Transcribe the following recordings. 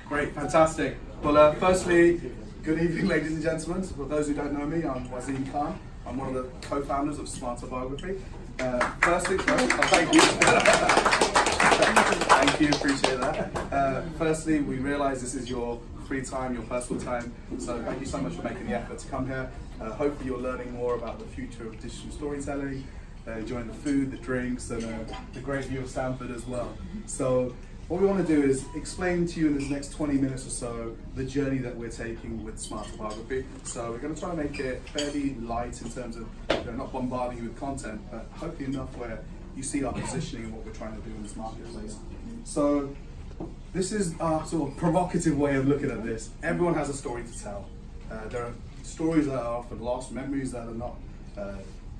Great, fantastic. Well, firstly, good evening, ladies and gentlemen. For those who don't know me, I'm Wazim Khan. I'm one of the co-founders of Smarter Biography. Thank you. Thank you, appreciate that. Firstly, we realise this is your free time, your personal time, so thank you so much for making the effort to come here. Hopefully you're learning more about the future of digital storytelling, enjoying the food, the drinks, and the great view of Stanford as well. So what we want to do is explain to you in this next 20 minutes or so the journey that we're taking with Smarter Biography. So we're going to try to make it fairly light in terms of not bombarding you with content, but hopefully enough where you see our positioning and what we're trying to do in this marketplace. So this is our sort of provocative way of looking at this. Everyone has a story to tell. There are stories that are often lost, memories that are not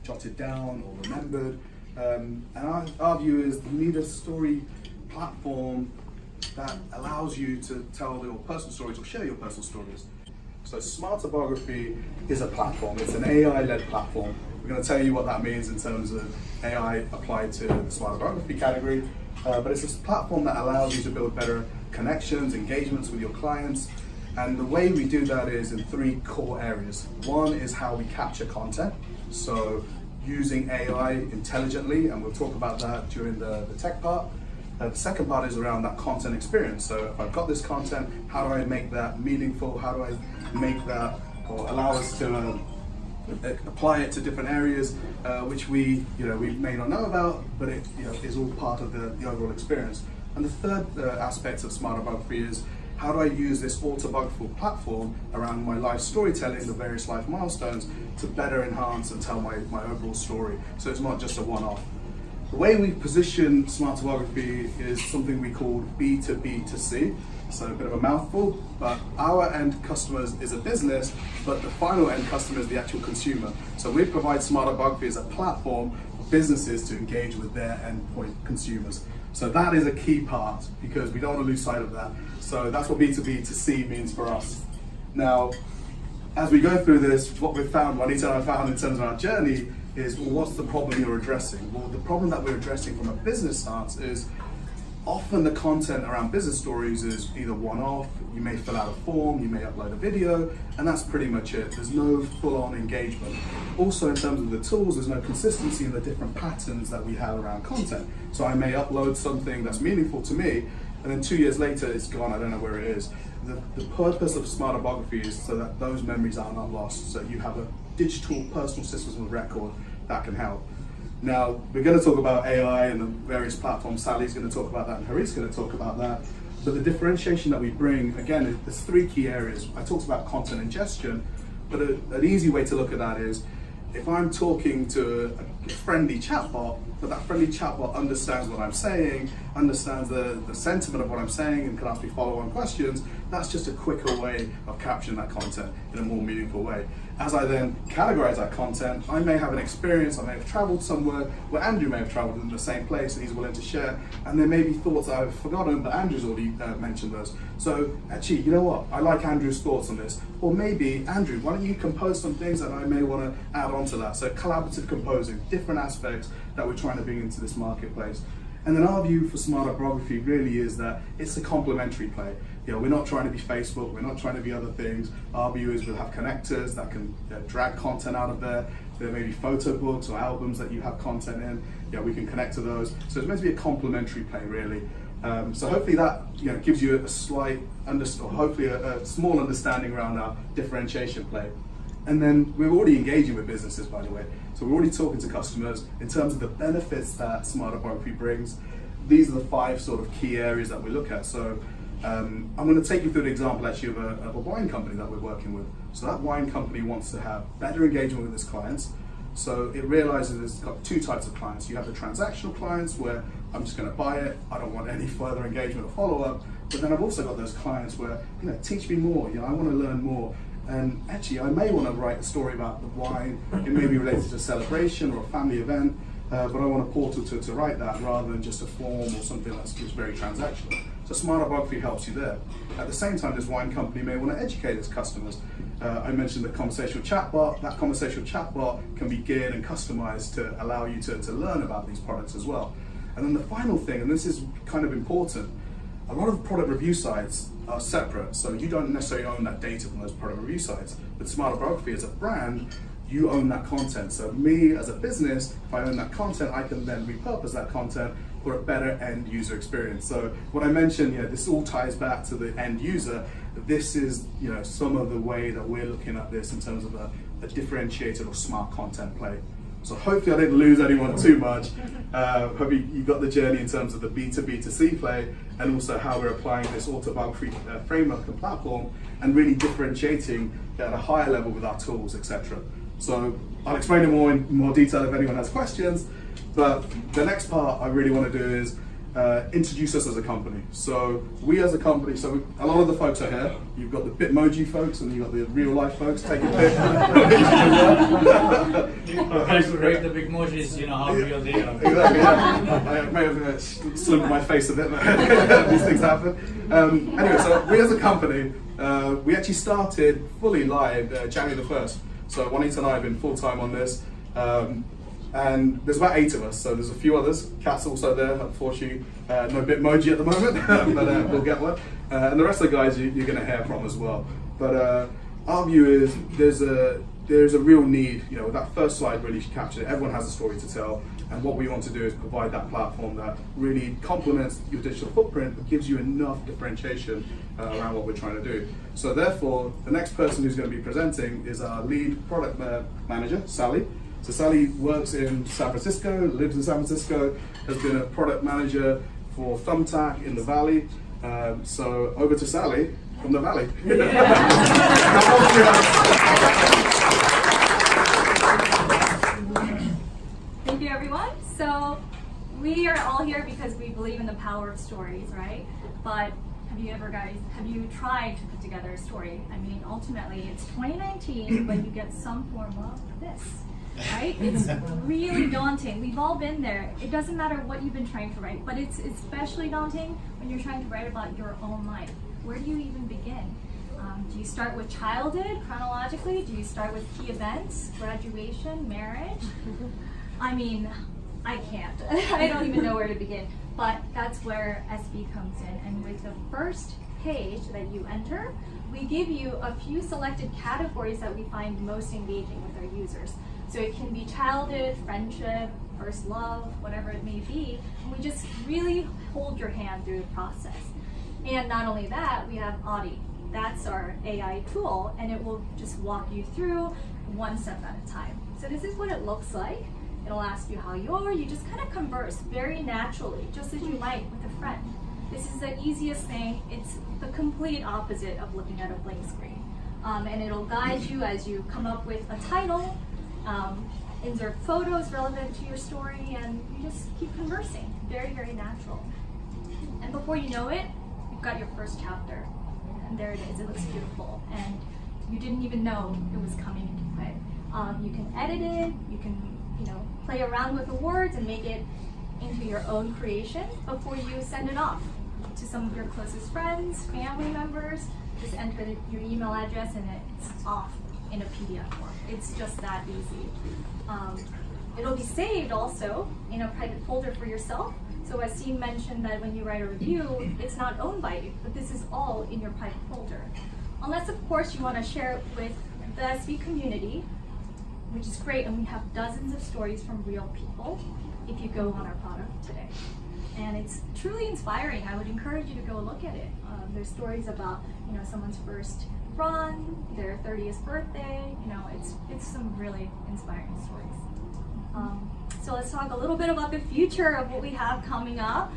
jotted down or remembered. And our view is you need a story platform that allows you to tell your personal stories or share your personal stories. So Smarter Biography is a platform. It's an AI-led platform. We're going to tell you what that means in terms of AI applied to the Smarter Biography category. But it's a platform that allows you to build better connections, engagements with your clients. And the way we do that is in three core areas. One is how we capture content. So using AI intelligently, and we'll talk about that during the tech part. The second part is around that content experience. So if I've got this content, how do I make that meaningful? How do I make that, or allow us to apply it to different areas, which we may not know about, but it is all part of the overall experience. And the third aspect of Smarter Biography is how do I use this autobiographical platform around my life storytelling, the various life milestones, to better enhance and tell my overall story. So it's not just a one-off. The way we position Smarter Biography is something we call B2B2C. So a bit of a mouthful, but our end customers is a business, but the final end customer is the actual consumer. So we provide Smarter Biography as a platform for businesses to engage with their endpoint consumers. So that is a key part because we don't want to lose sight of that. So that's what B2B2C means for us. Now, as we go through this, what we've found, Juanita and I found in terms of our journey, is what's the problem you're addressing? Well, the problem that we're addressing from a business stance is often the content around business stories is either one-off, you may fill out a form, you may upload a video, and that's pretty much it. There's no full-on engagement. Also, in terms of the tools, there's no consistency in the different patterns that we have around content. So I may upload something that's meaningful to me, and then 2 years later, it's gone, I don't know where it is. The purpose of Smarter Biography is so that those memories are not lost, so you have a digital personal system of record that can help. Now, we're going to talk about AI and the various platforms. Sally's going to talk about that and Harit's going to talk about that. But the differentiation that we bring, again, there's three key areas. I talked about content ingestion, but an easy way to look at that is if I'm talking to a friendly chatbot, but that friendly chatbot understands what I'm saying, understands the sentiment of what I'm saying, and can ask me follow-on questions, that's just a quicker way of capturing that content in a more meaningful way. As I then categorize that content, I may have an experience, I may have traveled somewhere where Andrew may have traveled in the same place and he's willing to share, and there may be thoughts I've forgotten, but Andrew's already mentioned those. So actually, you know what, I like Andrew's thoughts on this. Or maybe, Andrew, why don't you compose some things that I may want to add on to that? So collaborative composing, different aspects that we're trying to bring into this marketplace. And then our view for Smarter Biography really is that it's a complementary play. We're not trying to be Facebook, we're not trying to be other things. Our view is we'll have connectors that can drag content out of there. There may be photo books or albums that you have content in. We can connect to those. So it's meant to be a complementary play, really. So hopefully that gives you a slight, or hopefully a small understanding around our differentiation play. And then we're already engaging with businesses, by the way. So we're already talking to customers in terms of the benefits that Smarter Biography brings. These are the 5 sort of key areas that we look at. So I'm going to take you through an example actually of a wine company that we're working with. So that wine company wants to have better engagement with its clients. So it realizes it's got 2 types of clients. You have the transactional clients where I'm just going to buy it, I don't want any further engagement or follow-up. But then I've also got those clients where, teach me more, I want to learn more. And actually, I may want to write a story about the wine. It may be related to a celebration or a family event, but I want a portal to write that rather than just a form or something that's just very transactional. So Smarter Biography helps you there. At the same time, this wine company may want to educate its customers. I mentioned the conversational chatbot. That conversational chatbot can be geared and customized to allow you to learn about these products as well. And then the final thing, and this is kind of important, a lot of product review sites are separate, so you don't necessarily own that data from those product review sites. With Smart Biography as a brand, you own that content. So me as a business, if I own that content, I can then repurpose that content for a better end user experience. So when I mentioned, this all ties back to the end user. This is, some of the way that we're looking at this in terms of a differentiated or smart content play. So hopefully I didn't lose anyone too much. Hope you got the journey in terms of the B2B2C play, and also how we're applying this autobiography framework and platform and really differentiating at a higher level with our tools, etc. So I'll explain it more in more detail if anyone has questions. But the next part I really want to do is introduce us as a company. So we as a company, a lot of the folks are here. You've got the Bitmoji folks and you've got the real life folks. Take a pic. Guys who rate the Bitmojis, how real they are. Exactly, yeah. I may have slipped my face a bit, but these things happen. Anyway, so we as a company, we actually started fully live January the 1st. So Juanita and I have been full-time on this. And there's about 8 of us, so there's a few others. Kat's also there, unfortunately, no Bitmoji at the moment, but we'll get one. And the rest of the guys you're going to hear from as well. But our view is there's a real need, that first slide really captured it. Everyone has a story to tell, and what we want to do is provide that platform that really complements your digital footprint, but gives you enough differentiation around what we're trying to do. So therefore, the next person who's going to be presenting is our lead product manager, Sally. So Sally works in San Francisco, lives in San Francisco, has been a product manager for Thumbtack in the Valley. So over to Sally from the Valley. Thank you, everyone. So we are all here because we believe in the power of stories, right? But have you tried to put together a story? I mean, ultimately, it's 2019, but you get some form of this. Right? It's really daunting. We've all been there. It doesn't matter what you've been trying to write, but it's especially daunting when you're trying to write about your own life. Where do you even begin? Do you start with childhood, chronologically? Do you start with key events, graduation, marriage? I mean, I can't. I don't even know where to begin. But that's where SB comes in. And with the first page that you enter, we give you a few selected categories that we find most engaging with our users. So it can be childhood, friendship, first love, whatever it may be. And we just really hold your hand through the process. And not only that, we have Audi. That's our AI tool, and it will just walk you through one step at a time. So this is what it looks like. It'll ask you how you are. You just kind of converse very naturally, just as you might with a friend. This is the easiest thing. It's the complete opposite of looking at a blank screen. And it'll guide you as you come up with a title, insert photos relevant to your story, and you just keep conversing. Very, very natural. And before you know it, you've got your first chapter. And there it is. It looks beautiful. And you didn't even know it was coming into play. You can edit it. You can, play around with the words and make it into your own creation before you send it off to some of your closest friends, family members. Just enter your email address and it's off in a PDF form. It's just that easy. It'll be saved also in a private folder for yourself. So as Steve mentioned that when you write a review, it's not owned by you, but this is all in your private folder. Unless, of course, you want to share it with the SB community, which is great, and we have dozens of stories from real people if you go on our product today. And it's truly inspiring. I would encourage you to go look at it. There's stories about someone's first run, their 30th birthday. It's some really inspiring stories. So let's talk a little bit about the future of what we have coming up.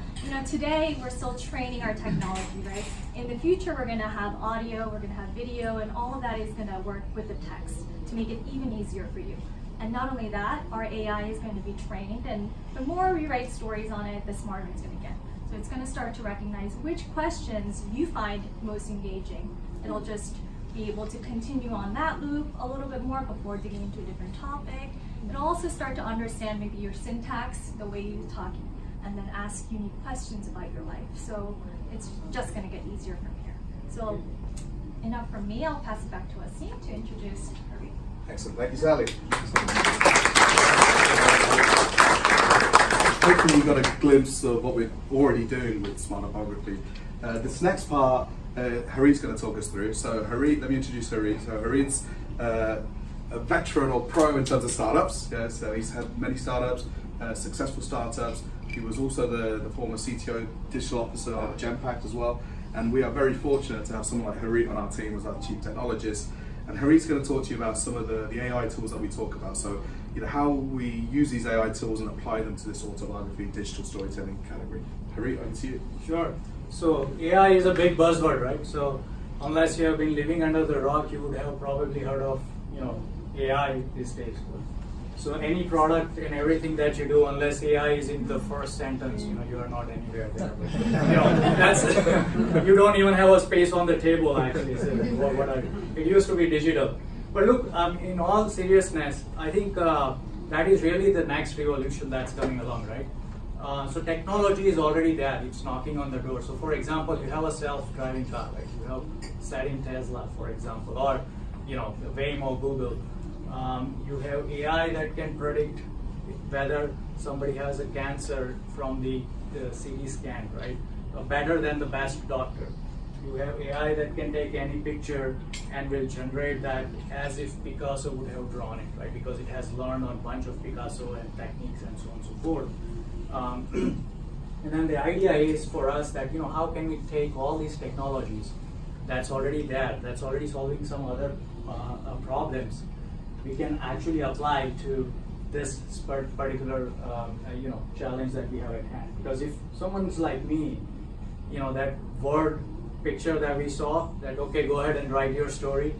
Today we're still training our technology, right? In the future we're going to have audio, we're going to have video, and all of that is going to work with the text to make it even easier for you. And not only that, our AI is going to be trained, and the more we write stories on it, the smarter it's going to get. So it's going to start to recognize which questions you find most engaging. It'll just be able to continue on that loop a little bit more before digging into a different topic. It'll also start to understand maybe your syntax, the way you talk, and then ask unique questions about your life. So it's just going to get easier from here. So enough from me. I'll pass it back to Asim to introduce Harry. Excellent. Thank you, Sally. Hopefully you got a glimpse of what we're already doing with Smart Biography. This next part, Harit's going to talk us through. So Harit, let me introduce Harit. So Harit's a veteran or pro in terms of startups. Yeah, so he's had many startups, successful startups. He was also the former CTO, digital officer at Genpact as well. And we are very fortunate to have someone like Harit on our team as our chief technologist. And Harit's going to talk to you about some of the AI tools that we talk about. So, how we use these AI tools and apply them to this autobiography digital storytelling category. Harit, over to you. Sure. So AI is a big buzzword, right? So unless you have been living under the rock, you would have probably heard of AI these days. So any product and everything that you do, unless AI is in the first sentence, you are not anywhere there. That's you don't even have a space on the table actually. So it used to be digital. But look, in all seriousness, I think that is really the next revolution that's coming along, right? So technology is already there; it's knocking on the door. So, for example, you have a self-driving car, right? You have set in Tesla, for example, or Waymo, Google. You have AI that can predict whether somebody has a cancer from the CT scan, right? Better than the best doctor. You have AI that can take any picture and will generate that as if Picasso would have drawn it, right? Because it has learned on a bunch of Picasso and techniques and so on and so forth. And then the idea is for us that how can we take all these technologies that's already there, that's already solving some other problems, we can actually apply to this particular challenge that we have at hand. Because if someone's like me, that word picture that we saw, that okay, go ahead and write your story,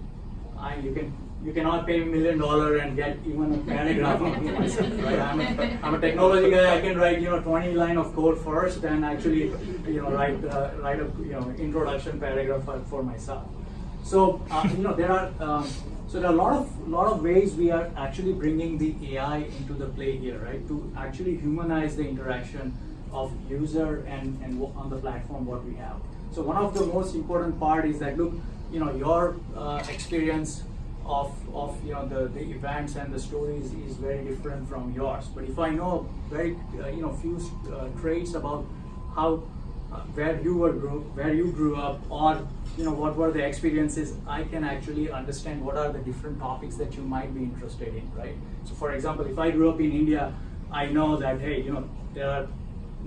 you cannot pay $1 million and get even a paragraph on myself, right? I'm a technology guy. I can write 20 line of code first and actually write a introduction paragraph for myself. So there are a lot of ways we are actually bringing the AI into the play here, right? To actually humanize the interaction of user and on the platform what we have. So one of the most important part is that look, your experience of the events and the stories is very different from yours. But if I know very few traits about how where you grew up, or what were the experiences, I can actually understand what are the different topics that you might be interested in, right? So for example, if I grew up in India, I know that hey,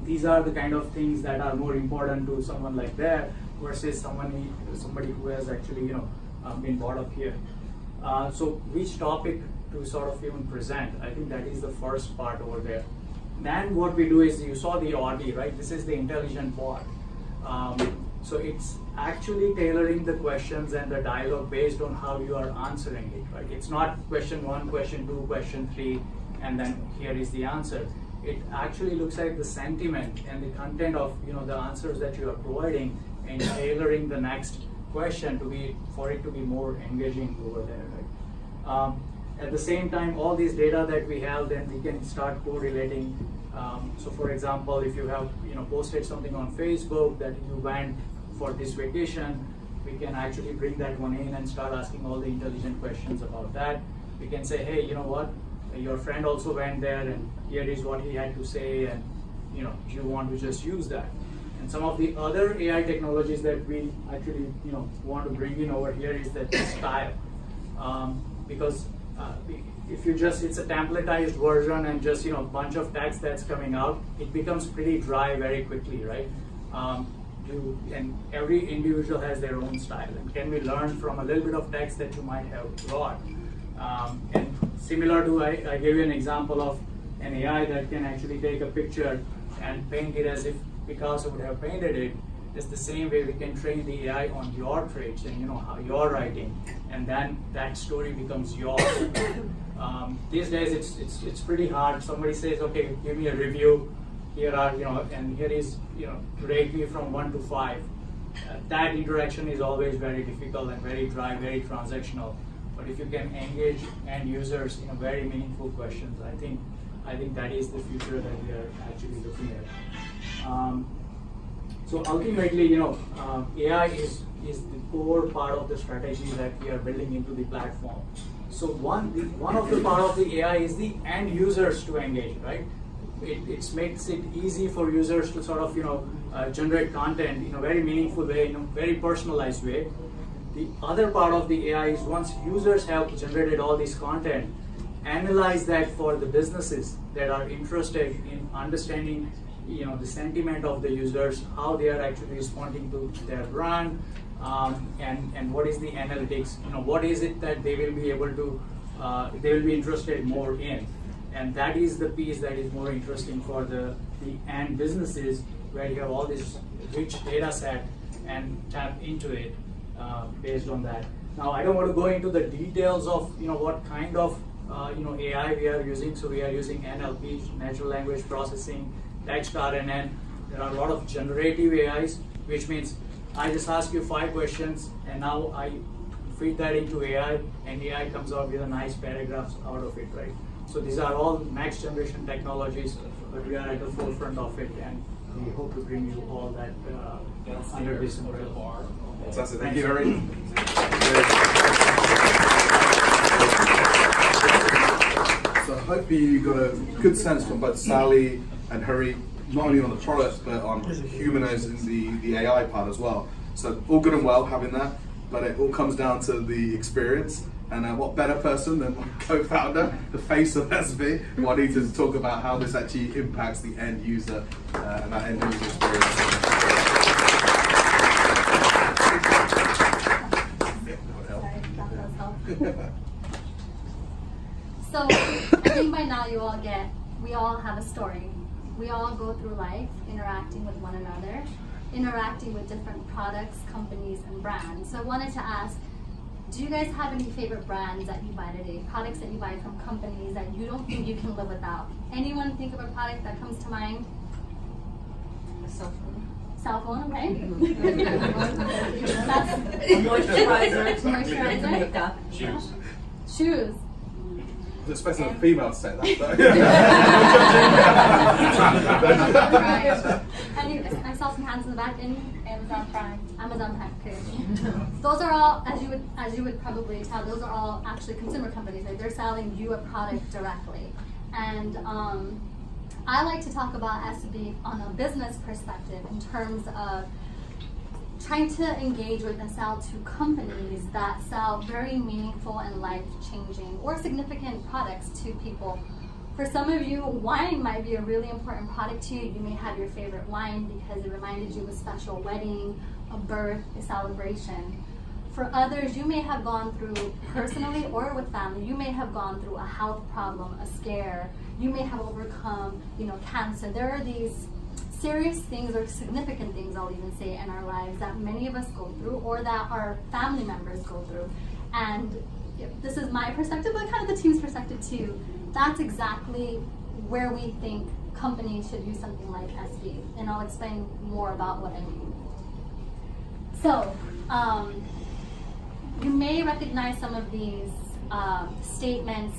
these are the kind of things that are more important to someone like that versus somebody who has actually been brought up here. So which topic to sort of even present? I think that is the first part over there. Then what we do is, you saw the Audi, right? This is the intelligent bot. So it's actually tailoring the questions and the dialogue based on how you are answering it, right? It's not question 1, question 2, question 3, and then here is the answer. It actually looks at the sentiment and the content of the answers that you are providing and tailoring the next question for it to be more engaging over there, right? At the same time, all these data that we have, then we can start correlating. So for example, if you have posted something on Facebook that you went for this vacation, we can actually bring that one in and start asking all the intelligent questions about that. We can say, hey, you know what, your friend also went there and here is what he had to say, and do you want to just use that? And some of the other AI technologies that we actually want to bring in over here is that style. Because if you it's a templatized version and just a bunch of text that's coming out, it becomes pretty dry very quickly, right? And every individual has their own style, and can we learn from a little bit of text that you might have brought? And similar to, I gave you an example of an AI that can actually take a picture and paint it as if Picasso would have painted it. It's the same way we can train the AI on your traits and how you're writing, and then that story becomes yours. These days it's pretty hard. Somebody says, okay, give me a review. Here are and here is rate me from 1 to 5. That interaction is always very difficult and very dry, very transactional. But if you can engage end users in a very meaningful questions, I think that is the future that we are actually looking at. So ultimately, AI is the core part of the strategy that we are building into the platform. So one of the part of the AI is the end users to engage, right? it makes it easy for users to sort of generate content in a very meaningful way, in a very personalized way. The other part of the AI is once users have generated all this content, analyze that for the businesses that are interested in understanding the sentiment of the users, how they are actually responding to their brand, and what is the analytics, what is it that they will be able to they will be interested more in. And that is the piece that is more interesting for the end businesses, where you have all this rich data set and tap into it based on that. Now, I don't want to go into the details of what kind of AI we are using. So we are using NLP, natural language processing, text RNN. There are a lot of generative AIs, which means I just ask you 5 questions, and now I feed that into AI, and AI comes out with a nice paragraphs out of it, right? So these are all next generation technologies, but we are at the forefront of it, and we hope to bring you all that under this umbrella. Fantastic. Thank you, Harry. So hopefully you got a good sense from both Sally and Harry, not only on the products, but on humanizing the AI part as well. So all good and well having that, but it all comes down to the experience. And what better person than my co-founder, the face of SB, Juanita, to talk about how this actually impacts the end user and that end user experience. So I think by now we all have a story. We all go through life interacting with one another, interacting with different products, companies, and brands. So I wanted to ask, do you guys have any favorite brands that you buy today? Products that you buy from companies that you don't think you can live without? Anyone think of a product that comes to mind? A cell phone. Cell phone, okay. Moisturizer. Moisturizer. Makeup. Shoes. Shoes. I was expecting a female to say that. And I saw some hands in the back. Any? Amazon Prime. Amazon Prime. Okay. Those are all, as you would probably tell, those are all actually consumer companies. Right? They're selling you a product directly. And I like to talk about SB on a business perspective in terms of trying to engage with and sell to companies that sell very meaningful and life-changing or significant products to people. For some of you, wine might be a really important product to you. You may have your favorite wine because it reminded you of a special wedding, a birth, a celebration. For others, you may have gone through, personally or with family, you may have gone through a health problem, a scare. You may have overcome, cancer. There are these serious things or significant things, I'll even say, in our lives that many of us go through or that our family members go through. And this is my perspective, but kind of the team's perspective too. That's exactly where we think companies should use something like SB. And I'll explain more about what I mean. So, you may recognize some of these statements,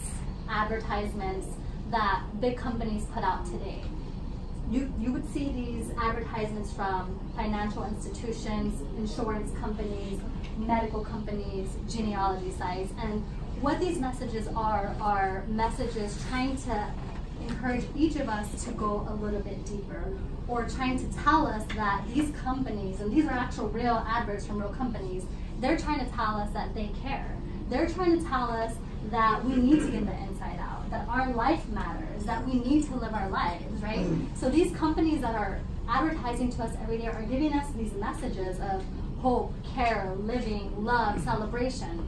advertisements that big companies put out today. You would see these advertisements from financial institutions, insurance companies, medical companies, genealogy sites, and what these messages are messages trying to encourage each of us to go a little bit deeper, or trying to tell us that these companies, and these are actual real adverts from real companies, they're trying to tell us that they care. They're trying to tell us that we need to get the inside out, that our life matters, that we need to live our lives, right? So these companies that are advertising to us every day are giving us these messages of hope, care, living, love, celebration,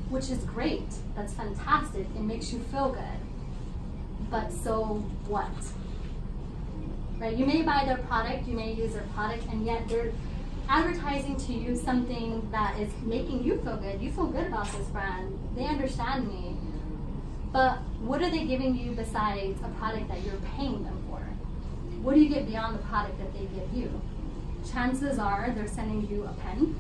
which is great. That's fantastic. It makes you feel good. But so what? Right? You may buy their product, you may use their product, and yet they're advertising to you something that is making you feel good. You feel good about this brand. They understand me. But what are they giving you besides a product that you're paying them for? What do you get beyond the product that they give you? Chances are they're sending you a pen.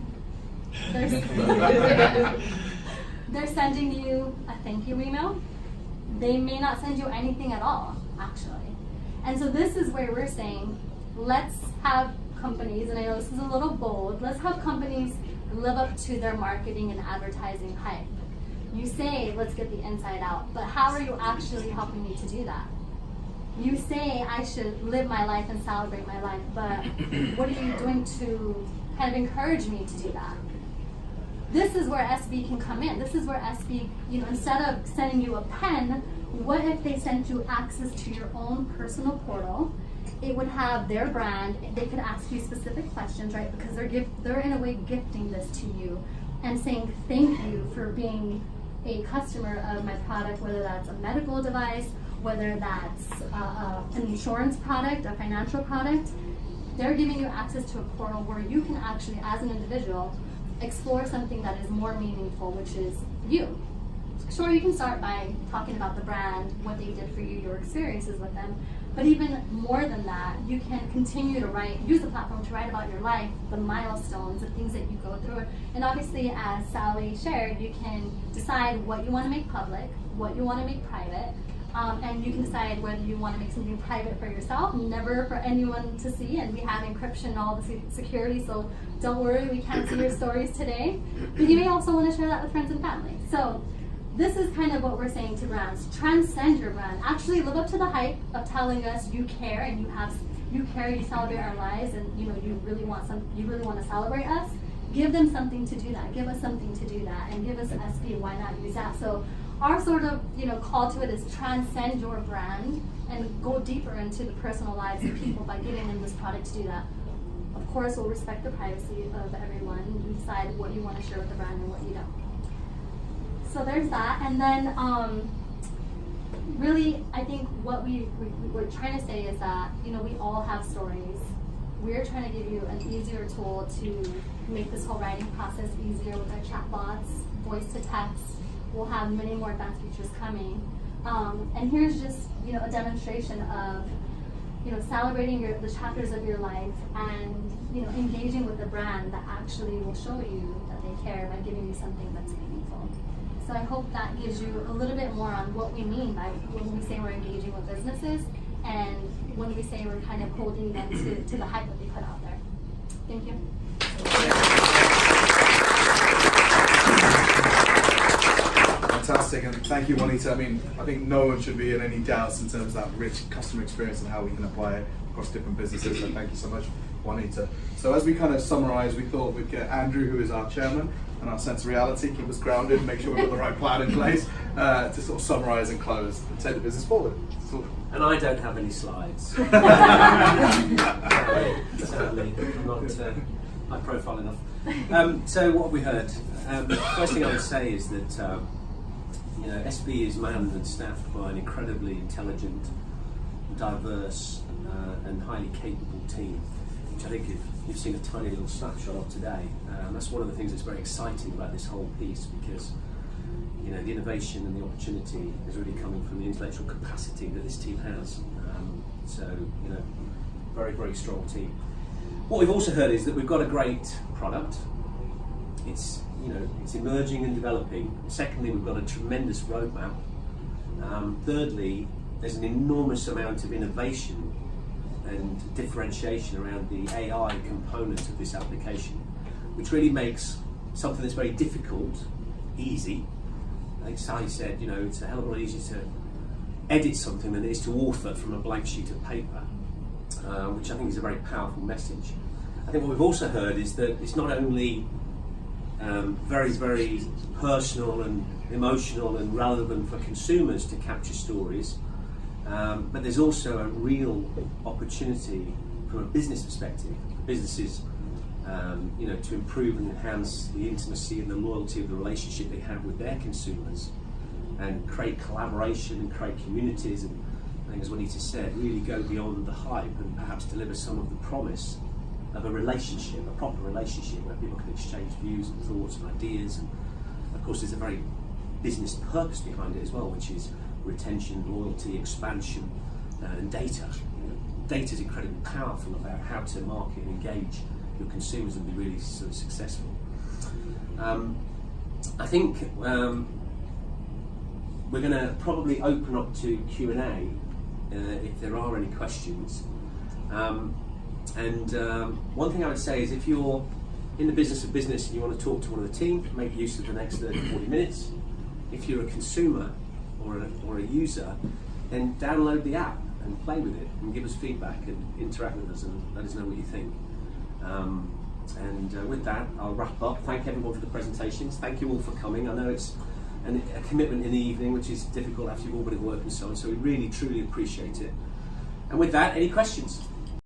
They're sending you a thank you email. They may not send you anything at all, actually. And so this is where we're saying, let's have companies, and I know this is a little bold, let's have companies live up to their marketing and advertising hype. You say, let's get the inside out, but how are you actually helping me to do that? you say I should live my life and celebrate my life, but what are you doing to kind of encourage me to do that? This is where SB can come in. This is where SB, instead of sending you a pen, what if they sent you access to your own personal portal? It would have their brand. They could ask you specific questions, right? Because they're in a way gifting this to you and saying thank you for being a customer of my product, whether that's a medical device, whether that's an insurance product, a financial product. They're giving you access to a portal where you can actually, as an individual, explore something that is more meaningful, which is you. Sure, you can start by talking about the brand, what they did for you, your experiences with them, but even more than that, you can continue to use the platform to write about your life, the milestones, the things that you go through. And obviously, as Sally shared, you can decide what you want to make public, what you want to make private, and you can decide whether you want to make something private for yourself, never for anyone to see, and we have encryption and all the security, so don't worry, we can't see your stories today. But you may also want to share that with friends and family. So this is kind of what we're saying to brands. Transcend your brand. Actually live up to the hype of telling us you care and you care, you celebrate our lives, and you really want to celebrate us. Give them something to do that. Give us something to do that, and give us SB. Why not use that? So our sort of call to it is transcend your brand and go deeper into the personal lives of people by giving them this product to do that. Of course, we'll respect the privacy of everyone. You decide what you want to share with the brand and what you don't. So there's that, and then really, I think what we're trying to say is that we all have stories. We're trying to give you an easier tool to make this whole writing process easier with our chatbots, voice to text. We'll have many more advanced features coming, and here's just a demonstration of celebrating the chapters of your life and engaging with the brand that actually will show you that they care by giving you something that's meaningful. So I hope that gives you a little bit more on what we mean by when we say we're engaging with businesses and when we say we're kind of holding them to the hype that they put out there. Thank you. Fantastic, and thank you, Juanita. I think no one should be in any doubts in terms of that rich customer experience and how we can apply it across different businesses. So thank you so much, Juanita. So as we kind of summarize, we thought we'd get Andrew, who is our chairman, and our sense of reality, keep us grounded, make sure we've got the right plan in place to sort of summarize and close and take the business forward. And I don't have any slides. Sadly, I'm not high profile enough. So what have we heard? First thing I would say is that SB is manned and staffed by an incredibly intelligent, diverse, and highly capable team, which I think if you've seen a tiny little snapshot of today, that's one of the things that's very exciting about this whole piece, because the innovation and the opportunity is really coming from the intellectual capacity that this team has. Very, very strong team. What we've also heard is that we've got a great product. It's emerging and developing. Secondly, we've got a tremendous roadmap. Thirdly, there's an enormous amount of innovation and differentiation around the AI component of this application, which really makes something that's very difficult easy. Like Sally said, it's a hell of a lot easier to edit something than it is to author from a blank sheet of paper, which I think is a very powerful message. I think what we've also heard is that it's not only very, very personal and emotional and relevant for consumers to capture stories, but there's also a real opportunity from a business perspective for businesses to improve and enhance the intimacy and the loyalty of the relationship they have with their consumers, and create collaboration and create communities, and I think, as Juanita said, really go beyond the hype and perhaps deliver some of the promise of a relationship, a proper relationship where people can exchange views and thoughts and ideas. And of course there's a very business purpose behind it as well, which is retention, loyalty, expansion, and data. Data is incredibly powerful about how to market and engage your consumers and be really sort of successful. I think we're going to probably open up to Q&A if there are any questions. One thing I would say is, if you're in the business of business and you want to talk to one of the team, make use of the next 30-40 minutes. If you're a consumer or a user, then download the app. and play with it and give us feedback and interact with us and let us know what you think. With that, I'll wrap up. Thank everyone for the presentations. Thank you all for coming. I know it's a commitment in the evening, which is difficult after you've all been at work and so on, so we really, truly appreciate it. And with that, any questions?